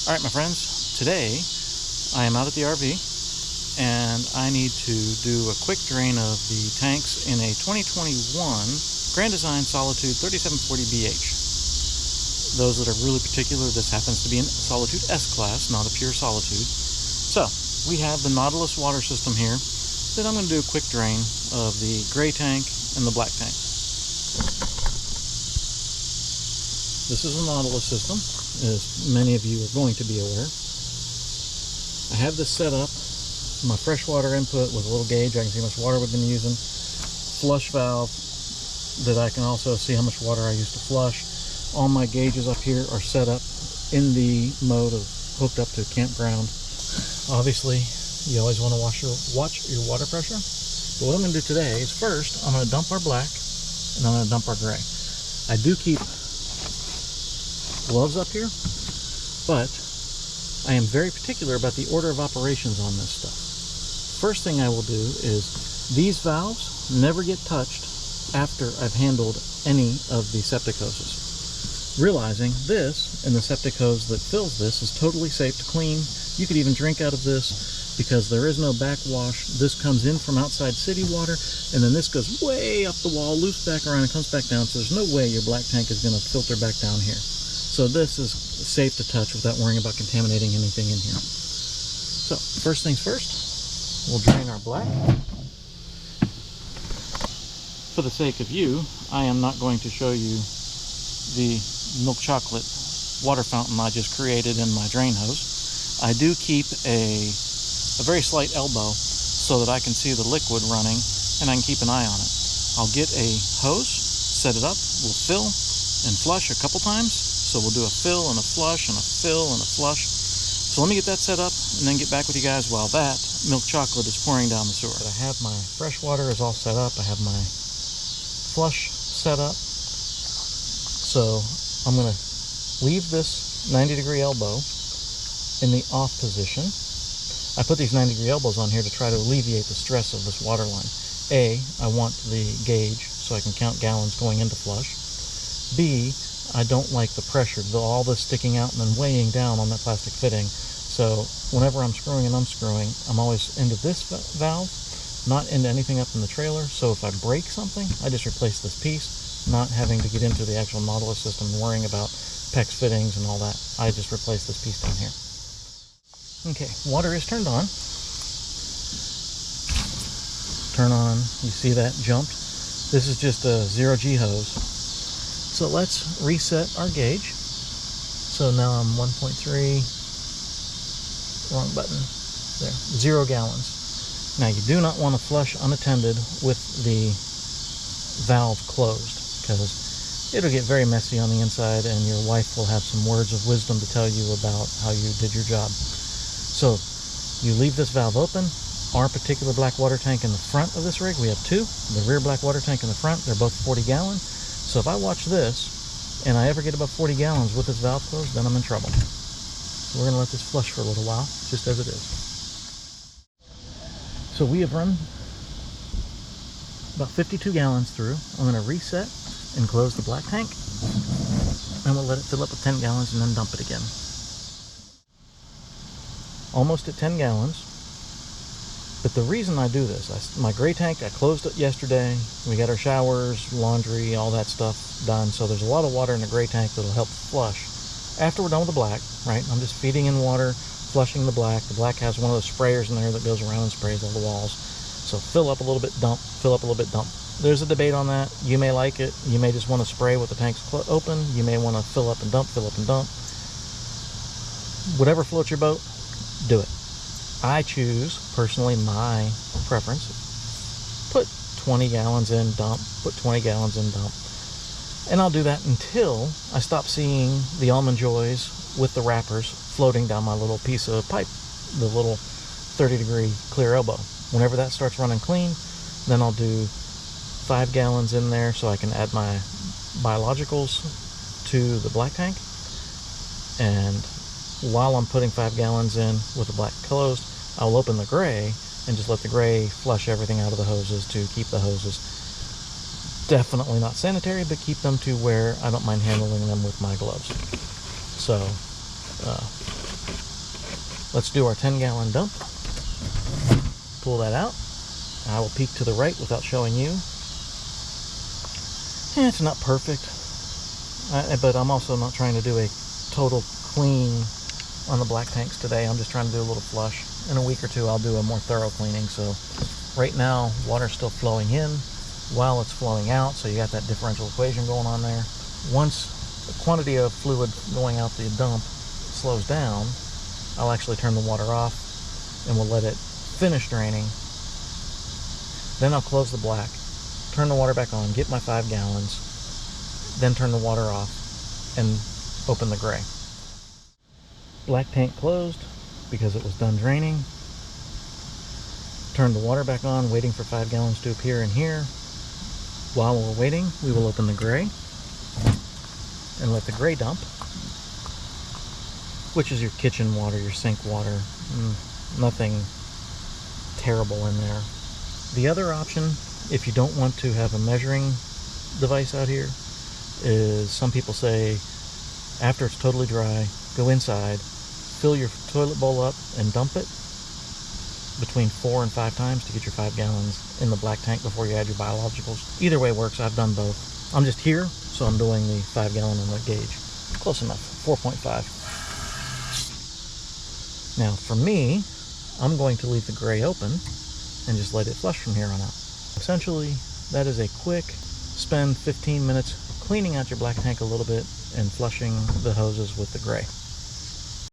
All right, my friends, today I am out at the RV and I need to do a quick drain of the tanks in a 2021 Grand Design Solitude 3740BH. Those that are really particular, this happens to be a Solitude S-Class, not a pure Solitude. So, we have the Nautilus water system here that I'm going to do a quick drain of the gray tank and the black tank. This is the Nautilus system, as many of you are going to be aware. I have this set up, my freshwater input with a little gauge. I can see how much water we've been using. Flush valve that I can also see how much water I used to flush. All my gauges up here are set up in the mode of hooked up to campground. Obviously, you always want to watch your water pressure. But what I'm going to do today is first, I'm going to dump our black and I'm going to dump our gray. I do keep gloves up here, but I am very particular about the order of operations on this stuff. First thing I will do is these valves never get touched after I've handled any of the septic hoses. Realizing this and the septic hose that fills this is totally safe to clean. You could even drink out of this because there is no backwash. This comes in from outside city water, and then this goes way up the wall, loops back around, and comes back down, so there's no way your black tank is going to filter back down here. So this is safe to touch without worrying about contaminating anything in here. So first things first, we'll drain our black. For the sake of you, I am not going to show you the milk chocolate water fountain I just created in my drain hose. I do keep a very slight elbow so that I can see the liquid running and I can keep an eye on it. I'll get a hose, set it up, we'll fill and flush a couple times. So we'll do a fill and a flush and a fill and a flush. So let me get that set up and then get back with you guys while that milk chocolate is pouring down the sewer. I have my fresh water is all set up. I have my flush set up. So I'm going to leave this 90-degree elbow in the off position. I put these 90-degree elbows on here to try to alleviate the stress of this water line. A, I want the gauge so I can count gallons going into flush. B, I don't like the pressure, all this sticking out and then weighing down on that plastic fitting. So whenever I'm screwing and unscrewing, I'm always into this valve, not into anything up in the trailer. So if I break something, I just replace this piece, not having to get into the actual Nautilus system, worrying about PEX fittings and all that. I just replace this piece down here. Okay, water is turned on. Turn on, you see that jumped? This is just a 0G hose. So let's reset our gauge. So now I'm 1.3, wrong button, there, 0 gallons. Now you do not want to flush unattended with the valve closed because it'll get very messy on the inside and your wife will have some words of wisdom to tell you about how you did your job. So you leave this valve open. Our particular black water tank in the front of this rig, we have two. The rear black water tank in the front, they're both 40 gallon. So if I watch this, and I ever get above 40 gallons with this valve closed, then I'm in trouble. So we're going to let this flush for a little while, just as it is. So we have run about 52 gallons through. I'm going to reset and close the black tank, and we'll let it fill up with 10 gallons and then dump it again. Almost at 10 gallons. But the reason I do this, my gray tank, I closed it yesterday. We got our showers, laundry, all that stuff done. So there's a lot of water in the gray tank that'll help flush. After we're done with the black, right, I'm just feeding in water, flushing the black. The black has one of those sprayers in there that goes around and sprays all the walls. So fill up a little bit, dump, fill up a little bit, dump. There's a debate on that. You may like it. You may just want to spray with the tanks open. You may want to fill up and dump, fill up and dump. Whatever floats your boat, do it. I choose, personally, my preference, put 20 gallons in, dump, put 20 gallons in, dump. And I'll do that until I stop seeing the Almond Joys with the wrappers floating down my little piece of pipe, the little 30-degree clear elbow. Whenever that starts running clean, then I'll do 5 gallons in there so I can add my biologicals to the black tank. And while I'm putting 5 gallons in with the black closed, I'll open the gray and just let the gray flush everything out of the hoses to keep the hoses definitely not sanitary, but keep them to where I don't mind handling them with my gloves. So Let's do our 10-gallon dump. Pull that out. I will peek to the right without showing you. It's not perfect, but I'm also not trying to do a total clean on the black tanks today. I'm just trying to do a little flush. In a week or two, I'll do a more thorough cleaning. So right now, water's still flowing in while it's flowing out, so you got that differential equation going on there. Once the quantity of fluid going out the dump slows down, I'll actually turn the water off and we'll let it finish draining. Then I'll close the black, turn the water back on, get my 5 gallons, then turn the water off and open the gray. Black tank closed because it was done draining. Turn the water back on, waiting for 5 gallons to appear in here. While we're waiting, we will open the gray and let the gray dump, which is your kitchen water, your sink water. Nothing terrible in there. The other option, if you don't want to have a measuring device out here, is some people say after it's totally dry, go inside, fill your toilet bowl up and dump it between 4 and 5 times to get your 5 gallons in the black tank before you add your biologicals. Either way works. I've done both. I'm just here, so I'm doing the 5 gallon on the gauge. Close enough, 4.5. Now for me, I'm going to leave the gray open and just let it flush from here on out. Essentially, that is a quick spend 15 minutes cleaning out your black tank a little bit and flushing the hoses with the gray.